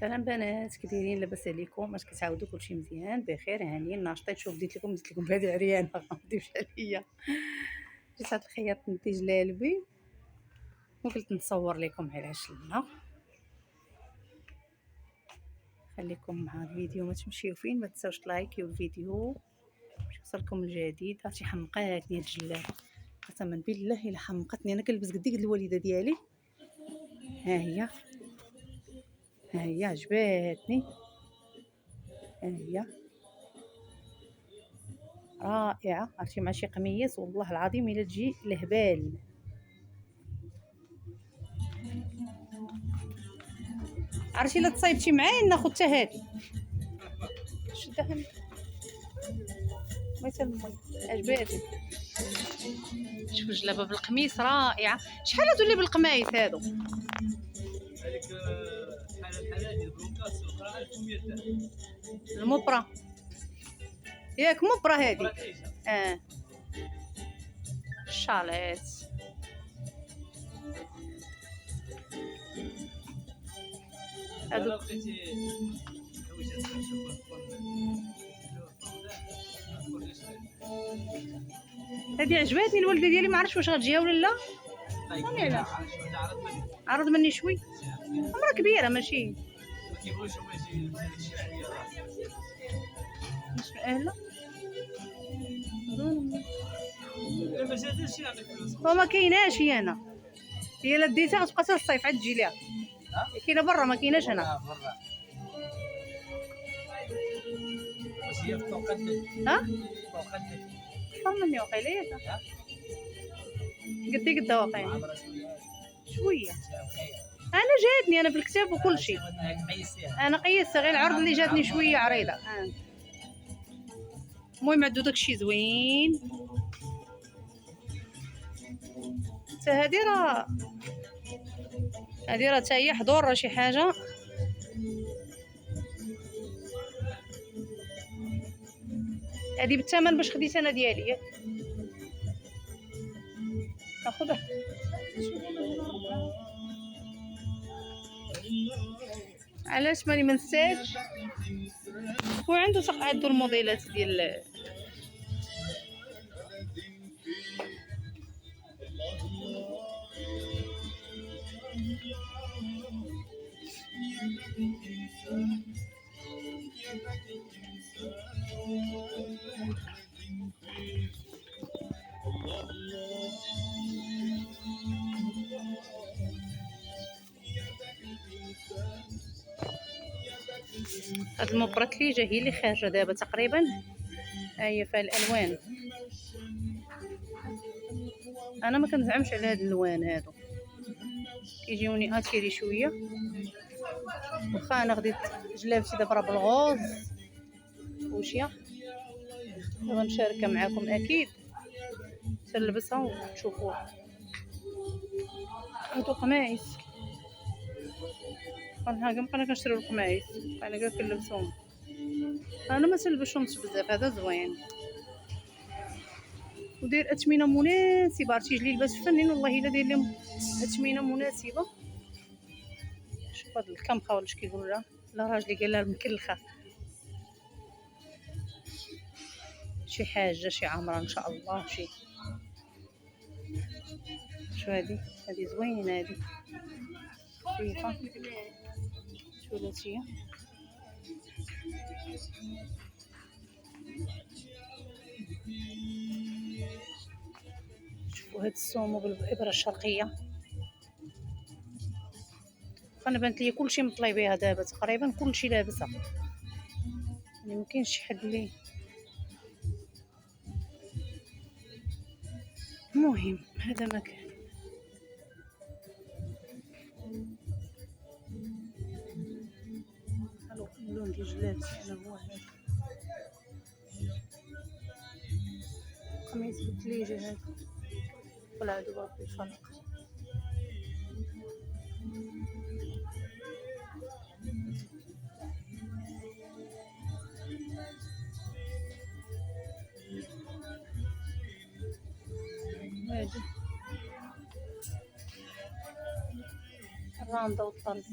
سلام بنات، كي دايرين؟ لاباس عليكم؟ اش كتعاودوا؟ كلشي مزيان بخير هانيين ناشطين. شوف بديت لكم بهذه عريانه غاديوش عليا. جيت هاد الخياط ندي جلالبي وقلت نصور لكم علاش لا. خليكم مع الفيديو، ما تمشيو فين، ما تنساوش لايكيو الفيديو باش يوصلكم الجديد. هادشي حمقاتني هاد الجلاب، قسما بالله الا حمقتني. انا كنلبس قد الوالده ديالي، ها هي عجباتني، ها هي رائعه. عرفتي مع شي قميص والله العظيم الا تجي لهبال. عرفتي الا تصايبتي معايا ناخذ حتى هادي. شدها ما يسلموني، عجباتني. شوف الجلابه بالقميص رائعه. شحال هادو اللي بالقمايس هادو؟ هذيك الحاله ديال البلوكاس الاخرى 1100 درهم. المبره ياك، مبره هادي. الشاليت هادو هادي عجباتني الوالده ديالي، ما عرفتش واش غتجيها ولا لا. راني علاش عرض مني شوي، عمرها كبيره ماشي ما كيبغيوش هما يجي شويه مش اهلا. ما جاتش يعطيك فلوس. وما كايناش هي هنا، هي لا ديتها غتبقى حتى الصيف عاد تجي ليها. كاينه برا ما كايناش هنا. واش هي في طوق قدك؟ ها طوق قدك طمني وقيله ياك قدي واقيلا شويه. انا جاتني انا بالكتاب وكل شيء، انا قيستها غير العرض اللي جاتني شويه عريضه. المهم عندو داكشي زوين. حتى هادي راه حتى هي حضور راه شي حاجه. هادي بالثمن باش خديت انا ديالي ياك ناخذها. علاش ماني منساش وعنده عنده الموديلات ديال هاد المبرة اللي هي اللي خارجه دابا تقريبا. ها هي فيها الالوان. انا ما كنزعمش على هاد الالوان هادو، كيجيوني اتيري شويه. واخا انا خديت جلابتي دابا راه بالغوز وشيه، دابا نشاركها معاكم اكيد تلبسها وتشوفوها. هادو قمايس، انا كنشريو القمايس، انا كاع كنلبسهم. انا ما تلبسهمش بزاف، هذا زوين ودير اثمنه مناسبه. عرفتي جلي لباس فنين والله الا داير لهم اثمنه مناسبه. شوف هاد الكمخه ولا اش كيقولوا لها، لا راجلي قال لها المكلخه، شي حاجه شي عمره ان شاء الله. شو هادي زوينه هادي خفيفه ثلاثيه. شوفوا هاد السومو بالابره الشرقيه. انا بانت لي كلشي مطلي بها دابا تقريبا، كلشي لابسها يعني مكاينش شي حد اللي. المهم هذا مكان اللون ديال جلابتي انا هو هذا قميص بالثليجه هذا طلع دوبا بالفرق. هادي الراندا والطرز